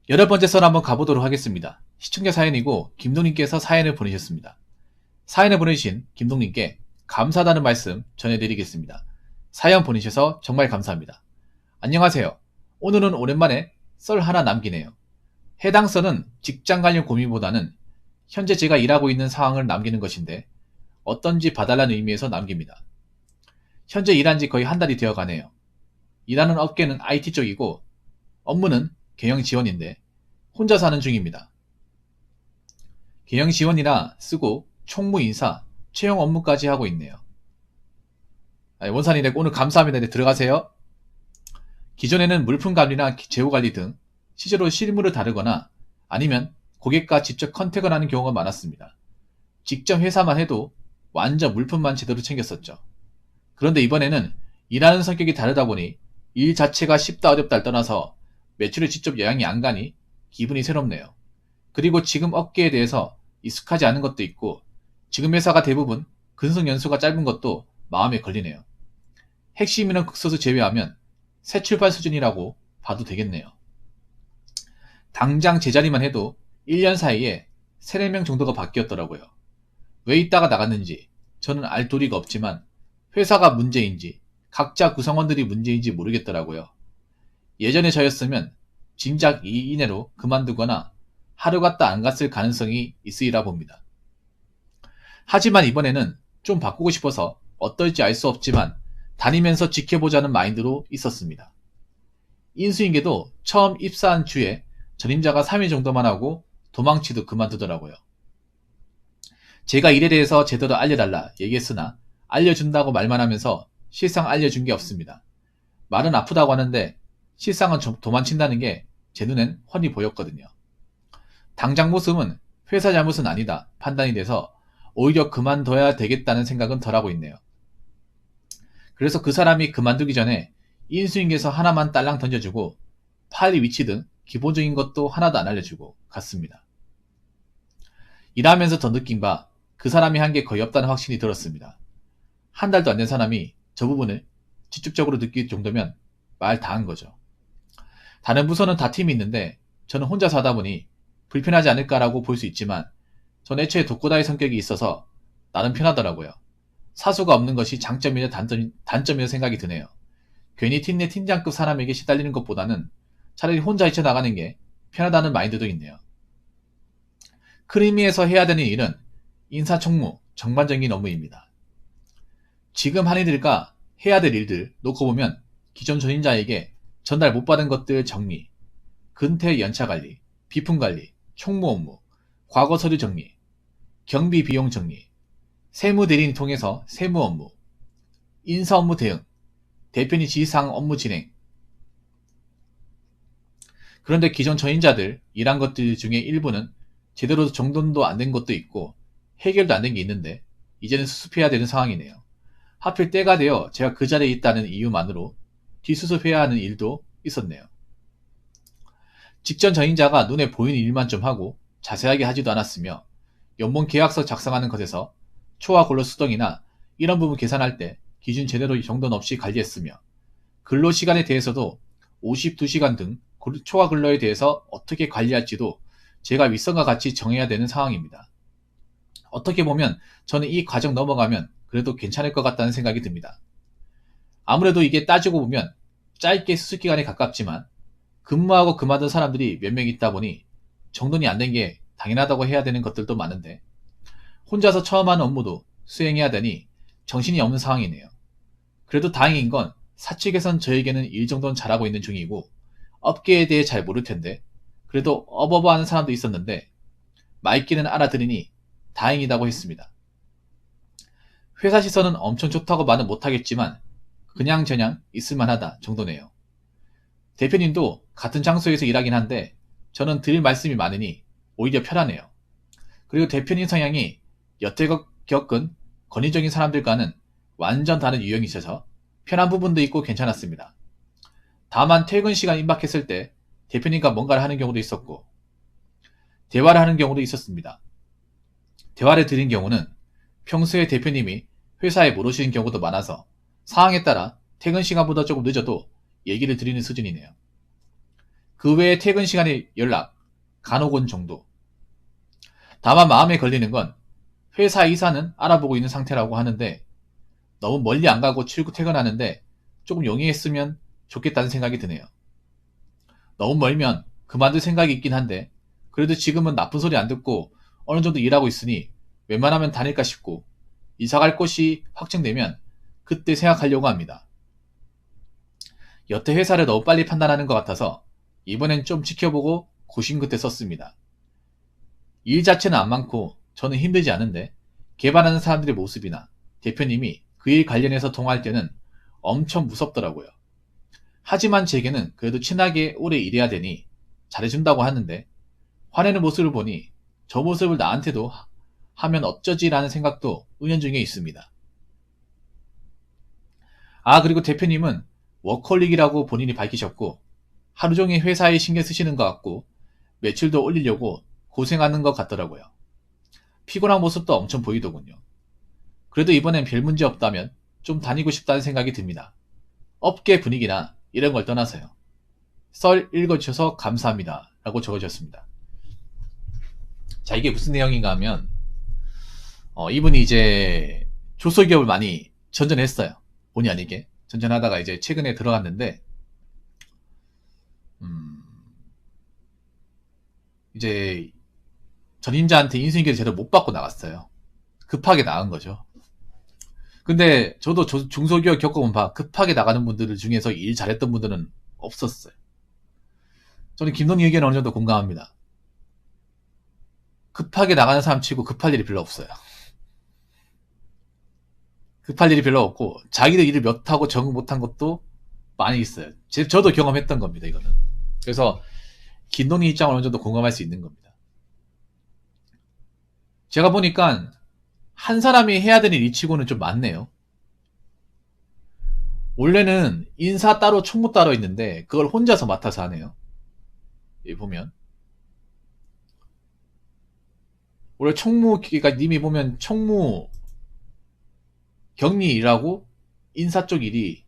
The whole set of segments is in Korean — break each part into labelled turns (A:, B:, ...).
A: 10번째 썰 한번 가보도록 하겠습니다. 시청자 사연이고 김동님께서 사연을 보내셨습니다. 사연을 보내주신 김동님께 감사하다는 말씀 전해드리겠습니다. 사연 보내셔서 정말 감사합니다. 안녕하세요. 오늘은 오랜만에 썰 하나 남기네요. 해당 썰은 직장 관련 고민보다는 현재 제가 일하고 있는 상황을 남기는 것인데 어떤지 봐달라는 의미에서 남깁니다. 현재 일한 지 거의 한 달이 되어 가네요. 일하는 업계는 IT 쪽이고 업무는 경영 지원인데 혼자 사는 중입니다. 경영 지원이라 쓰고 총무 인사, 채용 업무까지 하고 있네요. 원산이네 오늘 감사합니다. 네, 들어가세요. 기존에는 물품 관리나 재고 관리 등 실제로 실무를 다루거나 아니면 고객과 직접 컨택을 하는 경우가 많았습니다. 직접 회사만 해도 완전 물품만 제대로 챙겼었죠. 그런데 이번에는 일하는 성격이 다르다 보니 일 자체가 쉽다 어렵다를 떠나서 매출에 직접 영향이 안 가니 기분이 새롭네요. 그리고 지금 업계에 대해서 익숙하지 않은 것도 있고 지금 회사가 대부분 근속 연수가 짧은 것도 마음에 걸리네요. 핵심 인원 극소수 제외하면 새 출발 수준이라고 봐도 되겠네요. 당장 제자리만 해도 1년 사이에 3, 4명 정도가 바뀌었더라고요. 왜 있다가 나갔는지 저는 알 도리가 없지만 회사가 문제인지 각자 구성원들이 문제인지 모르겠더라고요. 예전에 저였으면 진작 이 이내로 그만두거나 하루 갔다 안 갔을 가능성이 있으리라 봅니다. 하지만 이번에는 좀 바꾸고 싶어서 어떨지 알 수 없지만 다니면서 지켜보자는 마인드로 있었습니다. 인수인계도 처음 입사한 주에 전임자가 3일 정도만 하고 도망치듯 그만두더라고요. 제가 일에 대해서 제대로 알려달라 얘기했으나 알려준다고 말만 하면서 실상 알려준 게 없습니다. 말은 아프다고 하는데 실상은 도망친다는 게 제 눈엔 훤히 보였거든요. 당장 모습은 회사 잘못은 아니다 판단이 돼서 오히려 그만둬야 되겠다는 생각은 덜하고 있네요. 그래서 그 사람이 그만두기 전에 인수인계서 하나만 딸랑 던져주고 파일 위치 등 기본적인 것도 하나도 안 알려주고 갔습니다. 일하면서 더 느낀 바 그 사람이 한 게 거의 없다는 확신이 들었습니다. 한 달도 안 된 사람이 저 부분을 직접적으로 느낄 정도면 말 다 한 거죠. 다른 부서는 다 팀이 있는데 저는 혼자서 하다 보니 불편하지 않을까라고 볼 수 있지만 전 애초에 독고다이 성격이 있어서 나름 편하더라고요. 사수가 없는 것이 장점이냐 단점이냐 생각이 드네요. 괜히 팀 내 팀장급 사람에게 시달리는 것보다는 차라리 혼자 헤쳐나가는 게 편하다는 마인드도 있네요. 큰 의미에서 해야 되는 일은 인사총무, 전반적인 업무입니다. 지금 한 일들과 해야 될 일들 놓고 보면 기존 전임자에게 전달 못 받은 것들 정리, 근태 연차 관리, 비품 관리, 총무 업무, 과거 서류 정리, 경비 비용 정리, 세무 대리인 통해서 세무 업무, 인사 업무 대응, 대표님 지시사항 업무 진행. 그런데 기존 전임자들 일한 것들 중에 일부는 제대로 정돈도 안 된 것도 있고 해결도 안 된 게 있는데 이제는 수습해야 되는 상황이네요. 하필 때가 되어 제가 그 자리에 있다는 이유만으로 뒷수습해야 하는 일도 있었네요. 직전 전임자가 눈에 보이는 일만 좀 하고 자세하게 하지도 않았으며 연봉 계약서 작성하는 것에서 초과 근로 수당이나 이런 부분 계산할 때 기준 제대로 정돈 없이 관리했으며 근로시간에 대해서도 52시간 등 초과 근로에 대해서 어떻게 관리할지도 제가 윗선과 같이 정해야 되는 상황입니다. 어떻게 보면 저는 이 과정 넘어가면 그래도 괜찮을 것 같다는 생각이 듭니다. 아무래도 이게 따지고 보면 짧게 수습기간에 가깝지만 근무하고 그만둔 사람들이 몇 명 있다 보니 정돈이 안 된 게 당연하다고 해야 되는 것들도 많은데 혼자서 처음 하는 업무도 수행해야 되니 정신이 없는 상황이네요. 그래도 다행인 건 사측에선 저에게는 일 정도는 잘하고 있는 중이고 업계에 대해 잘 모를 텐데 그래도 어버버하는 사람도 있었는데 말귀는 알아들으니 다행이다고 했습니다. 회사 시설은 엄청 좋다고 말은 못하겠지만 그냥저냥 있을만하다 정도네요. 대표님도 같은 장소에서 일하긴 한데 저는 드릴 말씀이 많으니 오히려 편하네요. 그리고 대표님 성향이 여태 겪은 권위적인 사람들과는 완전 다른 유형이셔서 편한 부분도 있고 괜찮았습니다. 다만 퇴근 시간 임박했을 때 대표님과 뭔가를 하는 경우도 있었고 대화를 하는 경우도 있었습니다. 대화를 드린 경우는 평소에 대표님이 회사에 못 오시는 경우도 많아서 상황에 따라 퇴근 시간보다 조금 늦어도 얘기를 드리는 수준이네요. 그 외에 퇴근 시간에 연락, 간혹 온 정도. 다만 마음에 걸리는 건 회사 이사는 알아보고 있는 상태라고 하는데 너무 멀리 안 가고 출퇴근하는데 조금 용이했으면 좋겠다는 생각이 드네요. 너무 멀면 그만둘 생각이 있긴 한데 그래도 지금은 나쁜 소리 안 듣고 어느 정도 일하고 있으니 웬만하면 다닐까 싶고 이사갈 곳이 확정되면 그때 생각하려고 합니다. 여태 회사를 너무 빨리 판단하는 것 같아서 이번엔 좀 지켜보고 고심 끝에 썼습니다. 일 자체는 안 많고 저는 힘들지 않은데 개발하는 사람들의 모습이나 대표님이 그 일 관련해서 통화할 때는 엄청 무섭더라고요. 하지만 제게는 그래도 친하게 오래 일해야 되니 잘해준다고 하는데 화내는 모습을 보니 저 모습을 나한테도 하면 어쩌지라는 생각도 은연중에 있습니다. 그리고 대표님은 워커홀릭이라고 본인이 밝히셨고 하루 종일 회사에 신경 쓰시는 것 같고 매출도 올리려고 고생하는 것 같더라고요. 피곤한 모습도 엄청 보이더군요. 그래도 이번엔 별 문제 없다면 좀 다니고 싶다는 생각이 듭니다. 업계 분위기나 이런 걸 떠나서요. 썰 읽어주셔서 감사합니다. 라고 적어주셨습니다. 자, 이게 무슨 내용인가 하면 이분이 이제 조소기업을 많이 전전했어요. 본의 아니게. 전전하다가 이제 최근에 들어갔는데 이제 전임자한테 인수인계를 제대로 못 받고 나갔어요. 급하게 나간 거죠. 근데 저도 중소기업 겪어본 바 급하게 나가는 분들 중에서 일 잘했던 분들은 없었어요. 저는 김동희 의견에 어느 정도 공감합니다. 급하게 나가는 사람 치고 급할 일이 별로 없어요. 급할 일이 별로 없고 자기들 일을 못하고 적응 못한 것도 많이 있어요. 저도 경험했던 겁니다. 이거는. 그래서 김동희 입장을 어느 정도 공감할 수 있는 겁니다. 제가 보니까 한 사람이 해야 되는 일치고는 좀 많네요. 원래는 인사 따로 총무 따로 있는데 그걸 혼자서 맡아서 하네요. 여기 보면 원래 총무, 그러니까 님이 보면 총무 격리 일하고 인사 쪽 일이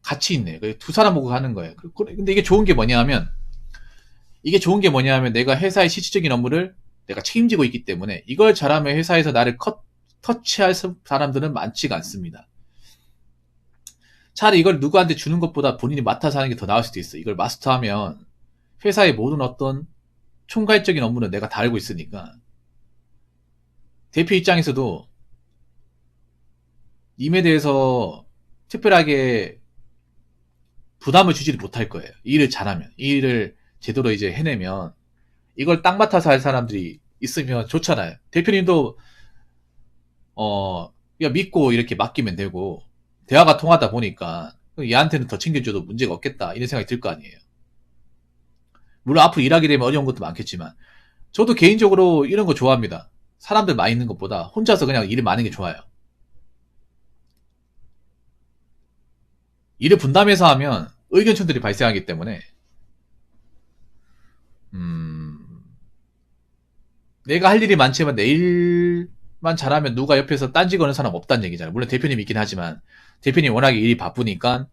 A: 같이 있네요. 두 사람 보고 하는 거예요. 근데 이게 좋은 게 뭐냐면 내가 회사의 실질적인 업무를 내가 책임지고 있기 때문에 이걸 잘하면 회사에서 나를 터치할 사람들은 많지가 않습니다. 차라리 이걸 누구한테 주는 것보다 본인이 맡아서 하는 게 더 나을 수도 있어. 이걸 마스터하면 회사의 모든 어떤 총괄적인 업무는 내가 다 알고 있으니까 대표 입장에서도 님에 대해서 특별하게 부담을 주지를 못할 거예요. 일을 잘하면, 이 일을 제대로 이제 해내면 이걸 딱 맡아서 할 사람들이 있으면 좋잖아요. 대표님도 그냥 믿고 이렇게 맡기면 되고 대화가 통하다 보니까 얘한테는 더 챙겨줘도 문제가 없겠다 이런 생각이 들 거 아니에요. 물론 앞으로 일하게 되면 어려운 것도 많겠지만 저도 개인적으로 이런 거 좋아합니다. 사람들 많이 있는 것보다 혼자서 그냥 일을 많은 게 좋아요. 일을 분담해서 하면 의견충돌이 발생하기 때문에 내가 할 일이 많지만 내 일만 잘하면 누가 옆에서 딴지 거는 사람 없다는 얘기잖아요. 물론 대표님이 있긴 하지만 대표님 워낙에 일이 바쁘니까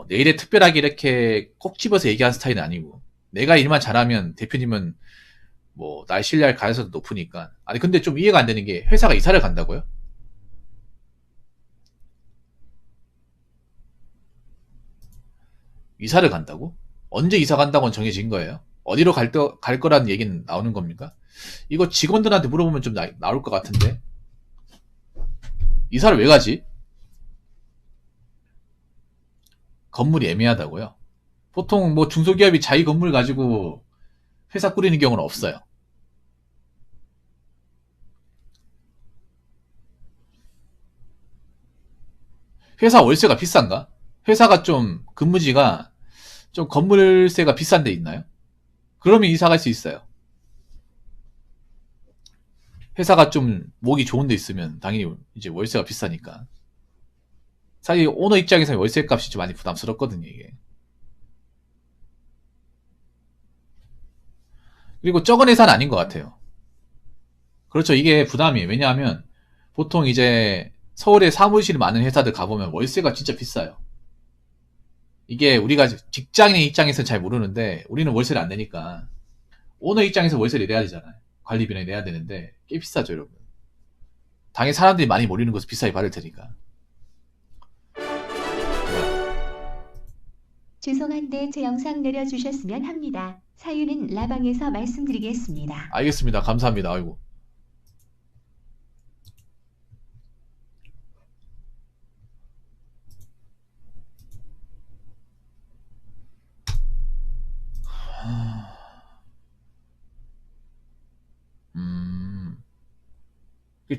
A: 내 일에 특별하게 이렇게 꼭 집어서 얘기하는 스타일은 아니고 내가 일만 잘하면 대표님은 뭐 날 신뢰할 가능성도 높으니까. 아니 근데 좀 이해가 안 되는 게 회사가 이사를 간다고요? 이사를 간다고? 언제 이사 간다고는 정해진 거예요? 어디로 갈 거라는 얘기는 나오는 겁니까? 이거 직원들한테 물어보면 좀 나올 것 같은데. 이사를 왜 가지? 건물이 애매하다고요? 보통 뭐 중소기업이 자기 건물 가지고 회사 꾸리는 경우는 없어요. 회사 월세가 비싼가? 회사가 좀 근무지가 좀 건물세가 비싼 데 있나요? 그러면 이사 갈 수 있어요. 회사가 좀 목이 좋은 데 있으면 당연히 이제 월세가 비싸니까. 사실 오너 입장에서는 월세 값이 좀 많이 부담스럽거든요, 이게. 그리고 적은 회사는 아닌 것 같아요. 그렇죠. 이게 부담이에요. 왜냐하면 보통 이제 서울에 사무실이 많은 회사들 가보면 월세가 진짜 비싸요. 이게 우리가 직장인의 입장에서 잘 모르는데 우리는 월세를 안 내니까 오너 입장에서 월세를 내야 되잖아요. 관리비를 내야 되는데 꽤 비싸죠, 여러분. 당연히 사람들이 많이 몰리는 곳은 비싸게 받을 테니까.
B: 죄송한데 제 영상 내려주셨으면 합니다. 사유는 라방에서 말씀드리겠습니다.
A: 알겠습니다. 감사합니다. 아이고.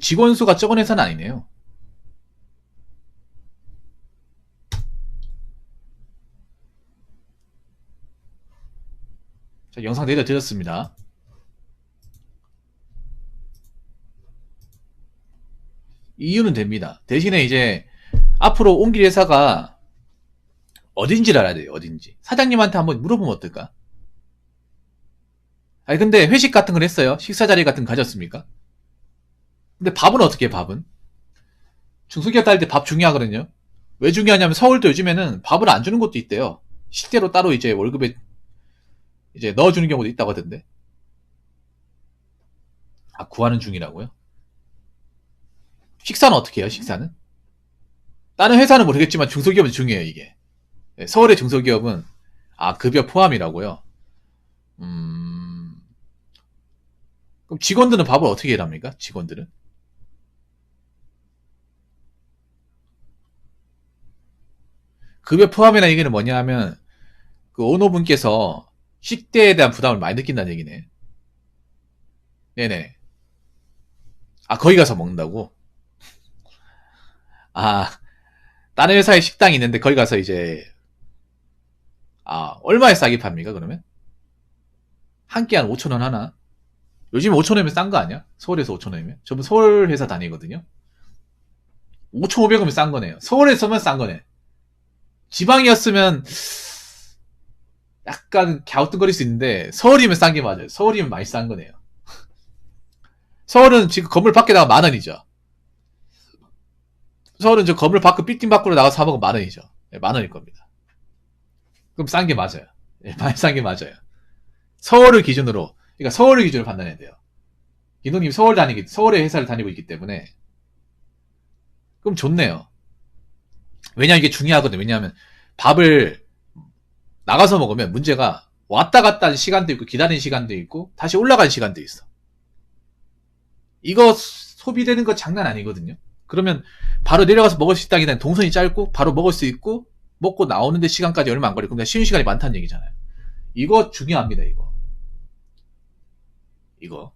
A: 직원 수가 적은 회사는 아니네요. 자, 영상 내려드렸습니다. 이유는 됩니다. 대신에 이제 앞으로 옮길 회사가 어딘지를 알아야 돼요. 어딘지. 사장님한테 한번 물어보면 어떨까? 아니 근데 회식 같은 걸 했어요? 식사 자리 같은 거 가졌습니까? 근데 밥은 어떻게 해, 밥은? 중소기업 다닐 때 밥 중요하거든요. 왜 중요하냐면 서울도 요즘에는 밥을 안 주는 곳도 있대요. 식대로 따로 이제 월급에 이제 넣어주는 경우도 있다고 하던데. 아, 구하는 중이라고요? 식사는 어떻게 해요, 식사는? 다른 회사는 모르겠지만 중소기업은 중요해요, 이게. 서울의 중소기업은, 아, 급여 포함이라고요? 그럼 직원들은 밥을 어떻게 일합니까? 직원들은? 급여 포함이라는 얘기는 뭐냐 하면, 그 오너분께서 식대에 대한 부담을 많이 느낀다는 얘기네. 네네. 아, 거기 가서 먹는다고? 아, 다른 회사에 식당이 있는데 거기 가서 이제, 아, 얼마에 싸게 팝니까, 그러면? 한 끼 한 5,000원 하나? 요즘 5,000원이면 싼 거 아니야? 서울에서 5,000원이면? 저는 서울 회사 다니거든요? 5,500원이면 싼 거네요. 서울에서면 싼 거네. 지방이었으면 약간 갸우뚱거릴 수 있는데 서울이면 싼 게 맞아요. 서울이면 많이 싼 거네요. 서울은 지금 건물 밖에다가 10,000원이죠. 서울은 저 건물 밖 빌딩 밖으로 나가서 사 먹으면 10,000원이죠. 네, 10,000원일 겁니다. 그럼 싼 게 맞아요. 네, 많이 싼 게 맞아요. 서울을 기준으로, 그러니까 서울을 기준으로 판단해야 돼요. 기노님 서울의 회사를 다니고 있기 때문에 그럼 좋네요. 왜냐 이게 중요하거든요. 왜냐하면 밥을 나가서 먹으면 문제가 왔다 갔다 하는 시간도 있고 기다리는 시간도 있고 다시 올라가는 시간도 있어. 이거 소비되는 거 장난 아니거든요. 그러면 바로 내려가서 먹을 수 있다기 때문에 동선이 짧고 바로 먹을 수 있고 먹고 나오는데 시간까지 얼마 안 걸리고 그냥 쉬는 시간이 많다는 얘기잖아요. 이거 중요합니다. 이거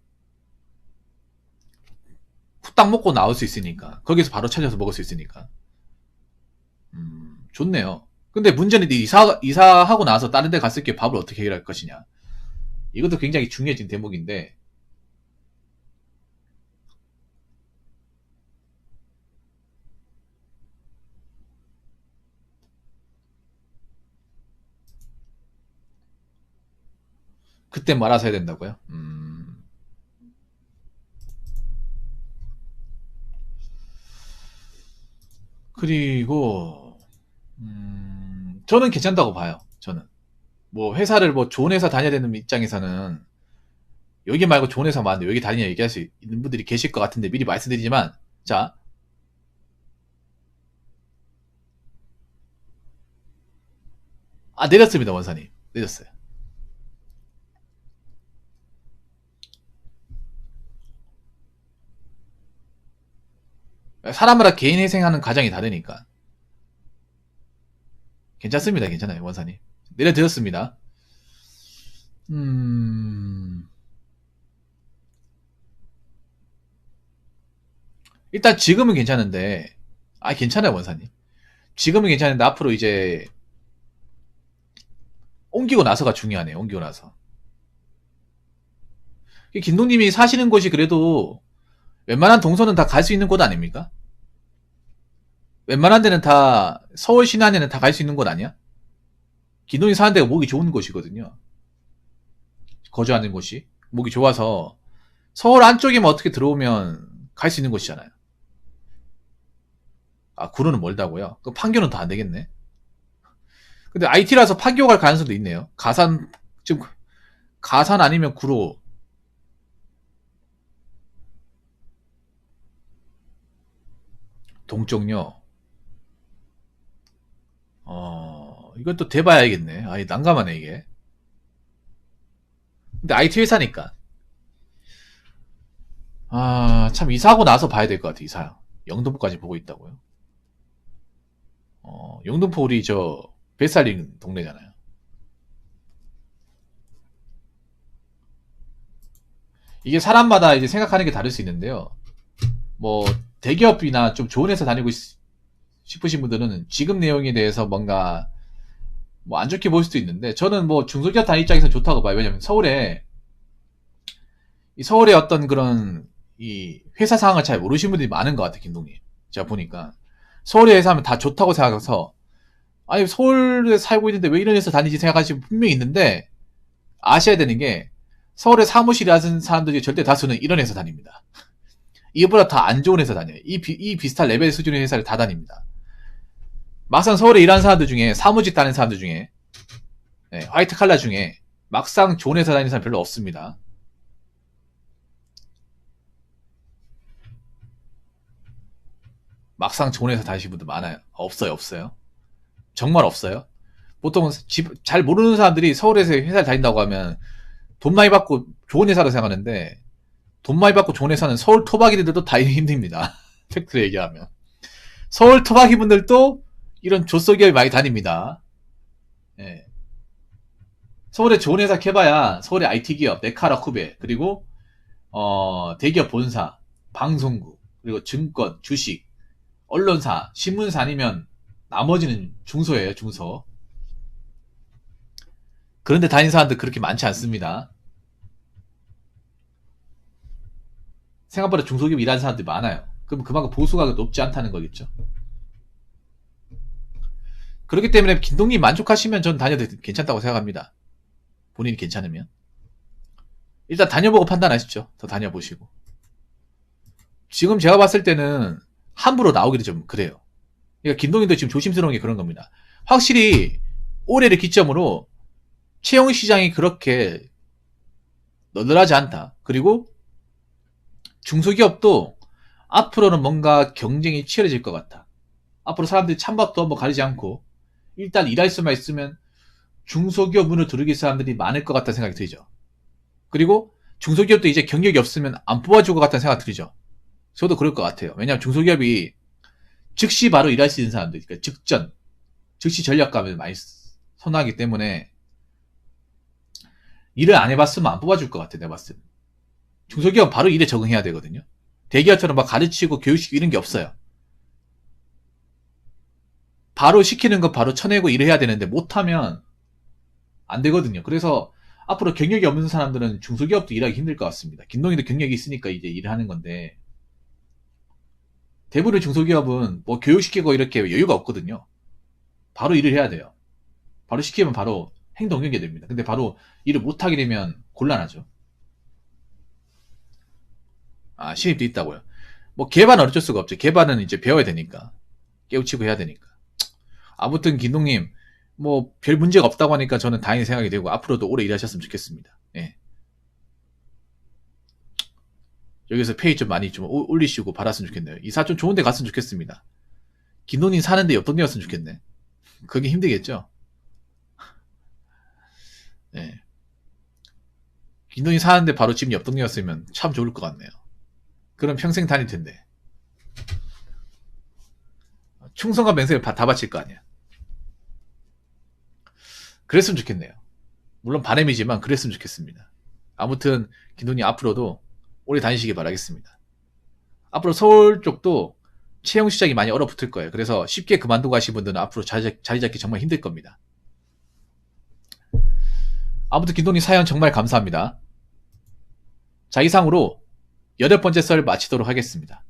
A: 후딱 먹고 나올 수 있으니까 거기서 바로 찾아서 먹을 수 있으니까 좋네요. 근데 문제는 이사하고 나서 다른 데 갔을 때 밥을 어떻게 해결할 것이냐. 이것도 굉장히 중요해진 대목인데 그때 말아서 해야 된다고요? 그리고 저는 괜찮다고 봐요. 저는 뭐 회사를 뭐 좋은 회사 다녀야 되는 입장에서는 여기 말고 좋은 회사 많은데 여기 다니냐 얘기할 수 있는 분들이 계실 것 같은데 미리 말씀드리지만 자 내렸습니다 원사님 내렸어요. 사람마다 개인 회생하는 과정이 다르니까 괜찮습니다. 괜찮아요 원사님 내려드렸습니다. 일단 지금은 괜찮은데 괜찮아요 원사님. 지금은 괜찮은데 앞으로 이제 옮기고 나서가 중요하네요. 옮기고 나서 김동님이 사시는 곳이 그래도 웬만한 동선은 다 갈 수 있는 곳 아닙니까? 웬만한 데는 다 서울 시내 안에는 다 갈 수 있는 곳 아니야? 김동님 사는 데가 목이 좋은 곳이거든요. 거주하는 곳이 목이 좋아서 서울 안쪽에만 어떻게 들어오면 갈 수 있는 곳이잖아요. 구로는 멀다고요? 그 판교는 더 안 되겠네. 근데 IT라서 파기호 갈 가능성도 있네요. 지금 가산 아니면 구로. 동쪽요. 이건 또 대봐야겠네. 아이, 난감하네, 이게. 근데 IT 회사니까. 참, 이사하고 나서 봐야 될 것 같아, 이사. 영등포까지 보고 있다고요. 영등포 우리 뱃살린 동네잖아요. 이게 사람마다 이제 생각하는 게 다를 수 있는데요. 뭐, 대기업이나 좀 좋은 회사 다니고 싶으신 분들은 지금 내용에 대해서 뭔가 뭐 안 좋게 볼 수도 있는데, 저는 뭐 중소기업 다닐 입장에서 좋다고 봐요. 왜냐면 서울에 어떤 그런 이 회사 상황을 잘 모르시는 분들이 많은 것 같아요, 김동님. 제가 보니까 서울에 회사 하면 다 좋다고 생각해서, 아니 서울에 살고 있는데 왜 이런 회사 다니지 생각하시는 분 분명히 있는데, 아셔야 되는 게 서울에 사무실에 하는 사람들이 절대 다수는 이런 회사 다닙니다. 이보다 더 안 좋은 회사 다녀요. 이 비슷한 레벨 수준의 회사를 다 다닙니다. 막상 서울에 일하는 사람들 중에, 사무직 다니는 사람들 중에, 네, 화이트 칼라 중에 막상 좋은 회사 다니는 사람 별로 없습니다. 막상 좋은 회사 다니시는 분들 많아요. 없어요. 정말 없어요. 보통은 잘 모르는 사람들이 서울에서 회사를 다닌다고 하면 돈 많이 받고 좋은 회사로 생각하는데, 돈 많이 받고 좋은 회사는 서울 토박이들도 다니기 힘듭니다. 팩트로 얘기하면. 서울 토박이 분들도 이런 조소기업이 많이 다닙니다. 예. 서울에 좋은 회사 캐봐야 서울의 IT 기업, 네카라 쿠베, 그리고 대기업 본사, 방송국, 그리고 증권, 주식, 언론사, 신문사 아니면 나머지는 중소예요, 중소. 그런데 다니는 사람들 그렇게 많지 않습니다. 생각보다 중소기업 일하는 사람들이 많아요. 그럼 그만큼 보수가 높지 않다는 거겠죠. 그렇기 때문에 김동님 만족하시면 전 다녀도 괜찮다고 생각합니다. 본인이 괜찮으면. 일단 다녀보고 판단하십시오. 더 다녀보시고. 지금 제가 봤을 때는 함부로 나오기도 좀 그래요. 그러니까 김동인도 지금 조심스러운 게 그런 겁니다. 확실히 올해를 기점으로 채용 시장이 그렇게 너덜하지 않다. 그리고 중소기업도 앞으로는 뭔가 경쟁이 치열해질 것 같다. 앞으로 사람들이 찬밥도 한번 가리지 않고 일단 일할 수만 있으면 중소기업 문을 두르길 사람들이 많을 것 같다는 생각이 들죠. 그리고 중소기업도 이제 경력이 없으면 안 뽑아줄 것 같다는 생각이 들죠. 저도 그럴 것 같아요. 왜냐하면 중소기업이 즉시 바로 일할 수 있는 사람들, 그러니까 즉시 전략감을 많이 선호하기 때문에 일을 안 해봤으면 안 뽑아줄 것 같아요. 내가 봤을 때. 중소기업 바로 일에 적응해야 되거든요. 대기업처럼 막 가르치고 교육시키고 이런 게 없어요. 바로 시키는 거 바로 쳐내고 일을 해야 되는데 못하면 안 되거든요. 그래서 앞으로 경력이 없는 사람들은 중소기업도 일하기 힘들 것 같습니다. 김동희도 경력이 있으니까 이제 일을 하는 건데, 대부분의 중소기업은 뭐 교육시키고 이렇게 여유가 없거든요. 바로 일을 해야 돼요. 바로 시키면 바로 행동하게 됩니다. 근데 바로 일을 못하게 되면 곤란하죠. 신입도 있다고요. 뭐 개발은 어쩔 수가 없죠. 개발은 이제 배워야 되니까. 깨우치고 해야 되니까. 아무튼 김동님 뭐 별 문제가 없다고 하니까 저는 다행히 생각이 되고 앞으로도 오래 일하셨으면 좋겠습니다. 예. 여기서 페이 좀 많이 좀 올리시고 받았으면 좋겠네요. 이사 좀 좋은 데 갔으면 좋겠습니다. 김동님 사는데 옆 동네였으면 좋겠네. 그게 힘들겠죠. 예. 김동님 사는데 바로 집 옆 동네였으면 참 좋을 것 같네요. 그럼 평생 다닐 텐데. 충성과 맹세를 다 바칠 거 아니야. 그랬으면 좋겠네요. 물론 바람이지만 그랬으면 좋겠습니다. 아무튼 김동님 앞으로도 오래 다니시길 바라겠습니다. 앞으로 서울 쪽도 채용 시장이 많이 얼어붙을 거예요. 그래서 쉽게 그만두고 하신 분들은 앞으로 자리 잡기 정말 힘들 겁니다. 아무튼 김동님 사연 정말 감사합니다. 자, 이상으로 8번째 썰 마치도록 하겠습니다.